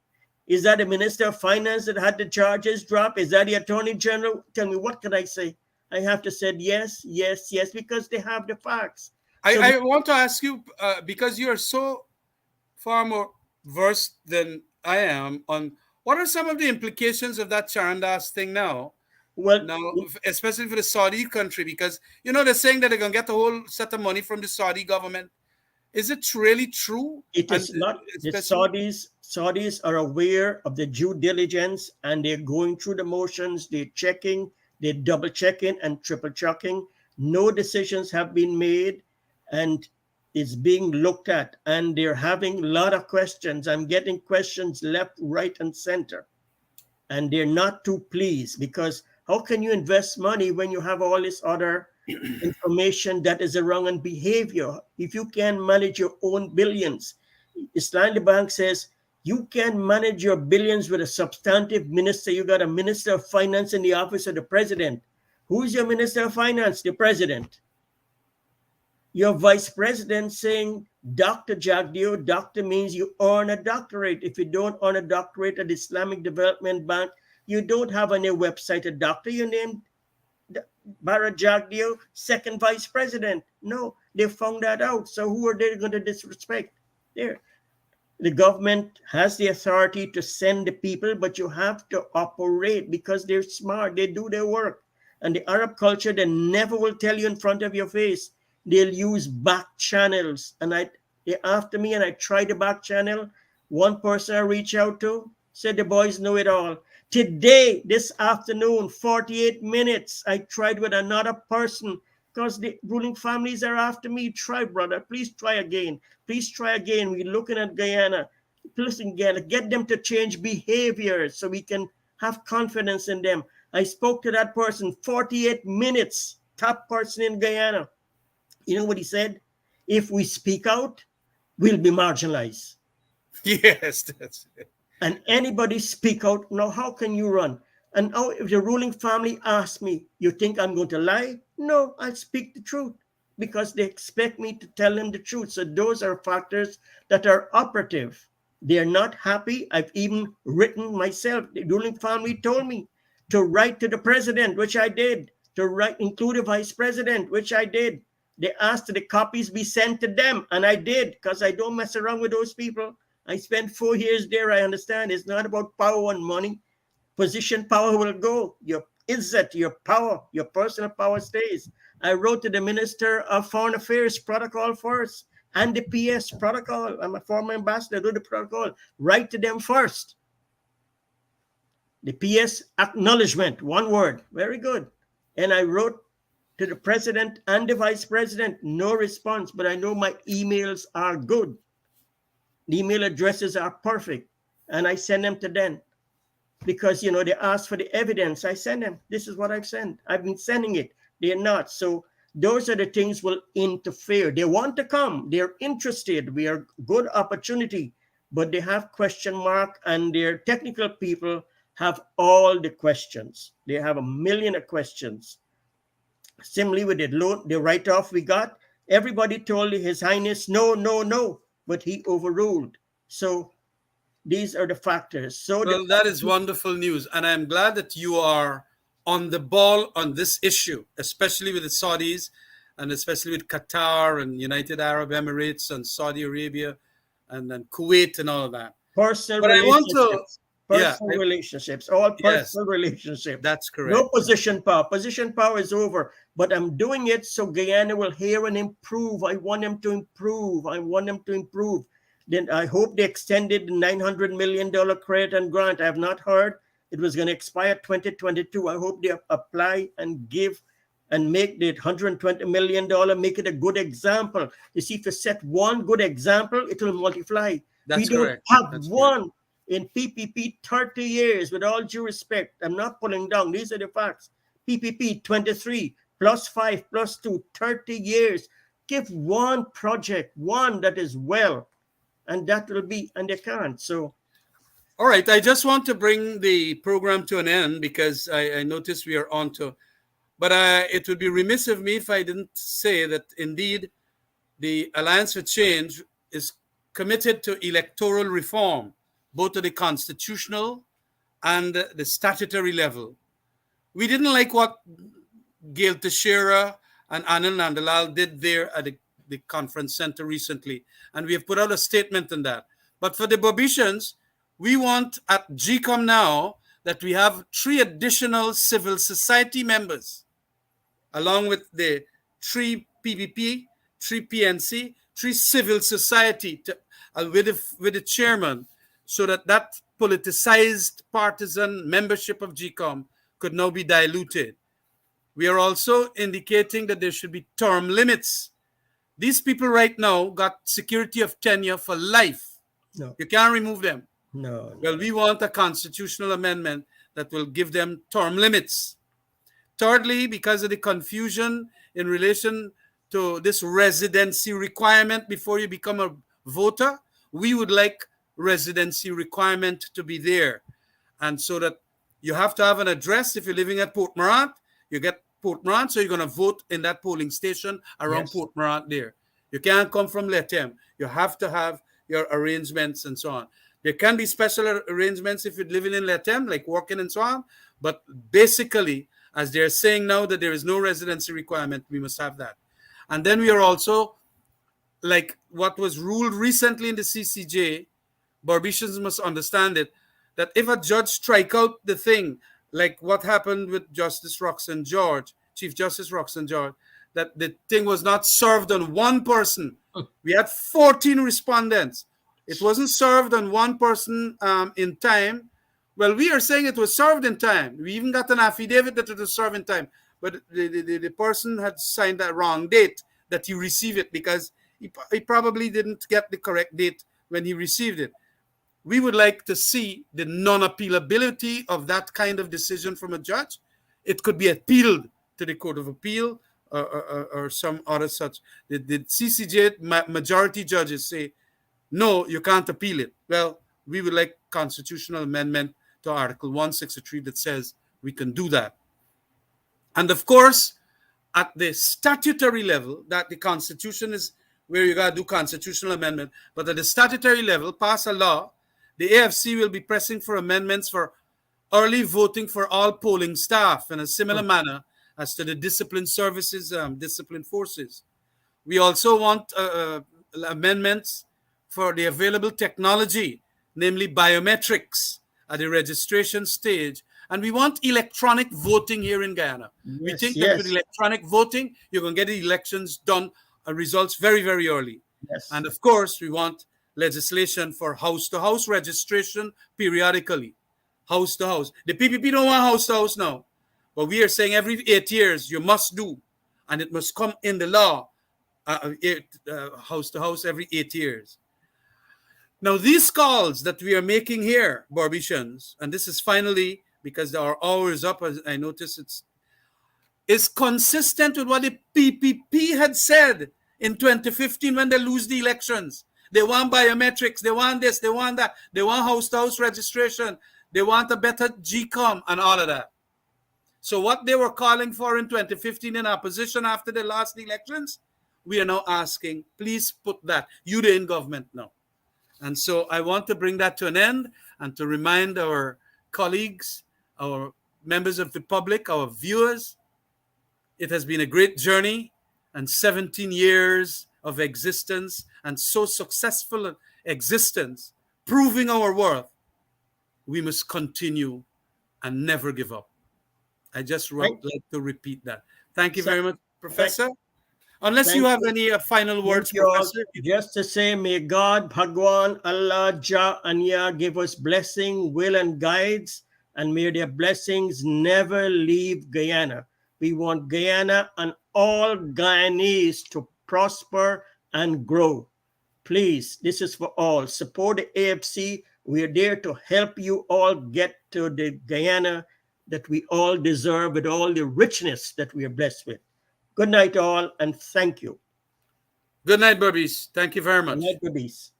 Is that the minister of finance that had the charges dropped? Is that the attorney general? Tell me, what can I say? I have to say yes, yes, yes, because they have the facts. So I want to ask you because you are so far more versed than I am on what are some of the implications of that Charandas thing now. well, Now, especially for the Saudi country, because they're saying that they're gonna get a whole set of money from the Saudi government. Is it really true? it And is not. The especially, Saudis are aware of the due diligence and they're going through the motions. They're checking, they're double checking and triple checking. No decisions have been made, and it's being looked at. And they're having a lot of questions. I'm getting questions left, right, and center, and they're not too pleased because how can you invest money when you have all this other information that is wrong and behavior? If you can manage your own billions, Islamic Bank says you can manage your billions with a substantive minister. You got a minister of finance in the office of the president. Who's your minister of finance? The president. Your vice president saying Dr. Jagdeo, doctor means you earn a doctorate. If you don't earn a doctorate at Islamic Development Bank, you don't have on your website a doctor. You named Bara Jagdeo second vice president. No, they found that out. So who are they going to disrespect? There. The government has the authority to send the people, but you have to operate because they're smart. They do their work. And the Arab culture, they never will tell you in front of your face. They'll use back channels. And they after me, and I tried the back channel. One person I reached out to said the boys know it all. Today, this afternoon, 48 minutes, I tried with another person because the ruling families are after me. Try, brother. Please try again. Please try again. We're looking at Guyana. Listen, Guyana, get them to change behavior so we can Have confidence in them. I spoke to that person 48 minutes, top person in Guyana. You know what he said? If we speak out, we'll be marginalized. Yes, that's it. And anybody speak out. Now, how can you run? And now, if the ruling family asks me, you think I'm going to lie? No, I'll speak the truth because they expect me to tell them the truth. So those are factors that are operative. They are not happy. I've even written myself. The ruling family told me to write to the president, which I did, to write, include the vice president, which I did. They asked that the copies be sent to them, and I did because I don't mess around with those people. I spent 4 years there. I understand it's not about power and money. Position power will go. Your izzat, your power, your personal power stays. I wrote to the Minister of Foreign Affairs protocol first and the PS protocol. I'm a former ambassador, do the protocol. Write to them first. The PS acknowledgement, one word. Very good. And I wrote to the president and the vice president, no response, but I know my emails are good. The email addresses are perfect. And I send them to them because, they ask for the evidence. I send them. This is what I've sent. I've been sending it. They're not. So those are the things will interfere. They want to come. They're interested. We are good opportunity, but they have question mark and their technical people have all the questions. They have a million of questions. Similarly with the write-off we got, everybody told His Highness, no, no, no, but he overruled. So these are the factors. So the Well, that is wonderful news. And I'm glad that you are on the ball on this issue, especially with the Saudis and especially with Qatar and United Arab Emirates and Saudi Arabia and then Kuwait and all of that. personal But I want to, relationships, yeah, all yes, personal relationships. that's No correct. position power. Position power is over. But I'm doing it so Guyana will hear and improve. I want them to improve. I want them to improve. Then I hope they extended the $900 million credit and grant. I have not heard. It was going to expire 2022. I hope they apply and give and make the $120 million, make it a good example. You see, if you set one good example, it will multiply. We That's don't correct. have That's correct. one in PPP 30 years, with all due respect. I'm not pulling down. These are the facts. PPP 23 plus 5 plus 2, 30 years. Give one project, one that is well, and that will be, and they can't. So, All right. I just want to bring the program to an end because I noticed we are on to, but it would be remiss of me if I didn't say that indeed the Alliance for Change is committed to electoral reform, both at the constitutional and the statutory level. We didn't like what Gail Teixeira and Anil Nandalal did there at the conference center recently, and we have put out a statement on that. But for the Bobitians, we want at GCOM now that we have 3 additional civil society members along with the 3 PPP, 3 PNC, 3 civil society with the chairman, so that politicized partisan membership of GCOM could now be diluted. We are also indicating that there should be term limits. These people right now got security of tenure for life. no, You can't remove them. no, Well, no. we want a constitutional amendment that will give them term limits. Thirdly, because of the confusion in relation to this residency requirement before you become a voter, we would like residency requirement to be there. And so that you have to have an address. If you're living at Port Morant, you get Port Morant, so you're going to vote in that polling station around Yes. Port Morant there. You can't come from Letem. You have to have your arrangements and so on. There can be special arrangements if you're living in Letem, like working and so on. But basically, as they're saying now that there is no residency requirement, we must have that. And then we are also, like what was ruled recently in the CCJ, Barbicians must understand it, that if a judge strike out the thing, like what happened with Justice Roxanne George, Chief Justice Roxanne George, that the thing was not served on one person. We had 14 respondents. It wasn't served on one person in time. Well, we are saying it was served in time. We even got an affidavit that it was served in time. But the person had signed that wrong date that he received it because he probably didn't get the correct date when he received it. we would like to see the non-appealability of that kind of decision from a judge. It could be appealed to the Court of Appeal, or some other such. The CCJ majority judges say, no, you can't appeal it. Well, we would like constitutional amendment to Article 163 that says we can do that. And of course, at the statutory level, that the Constitution is where you got to do constitutional amendment, but at the statutory level, pass a law. The AFC will be pressing for amendments for early voting for all polling staff in a similar manner as to the disciplined services, disciplined forces. We also want amendments for the available technology, namely biometrics at the registration stage. And we want electronic voting here in Guyana. We Yes, think that with yes, electronic voting, you're going to get the elections done, results very, very early. yes. And of course, we want legislation for house-to-house registration periodically. House to house. The PPP don't want house to house now. But we are saying every 8 years you must do. And it must come in the law, house to house every 8 years. Now, these calls that we are making here, Barbicians, and this is finally, because our hour is up, as I notice is consistent with what the PPP had said in 2015 when they lose the elections. They want biometrics, they want this, they want that, they want house-to-house registration, they want a better GCOM and all of that. So what they were calling for in 2015 in opposition after the last elections, we are now asking, please put that. You're in government now. And so I want to bring that to an end and to remind our colleagues, our members of the public, our viewers, it has been a great journey and 17 years of existence, and so successful existence, proving our worth. We must continue and never give up. I just Thank, like to repeat that. Thank you so- very much, thank, Professor. Unless you thank have you. any final Thank words, you all. Professor. Just to say, may God, Bhagwan, Allah, Jah, and Yah give us blessing, will, and guides, and may their blessings never leave Guyana. We want Guyana and all Guyanese to prosper and grow. Please, this is for all. Support the AFC. We are there to help you all get to the Guyana that we all deserve with all the richness that we are blessed with. Good night, all, and thank you. Good night, Burbies. Thank you very Good much. night, babies.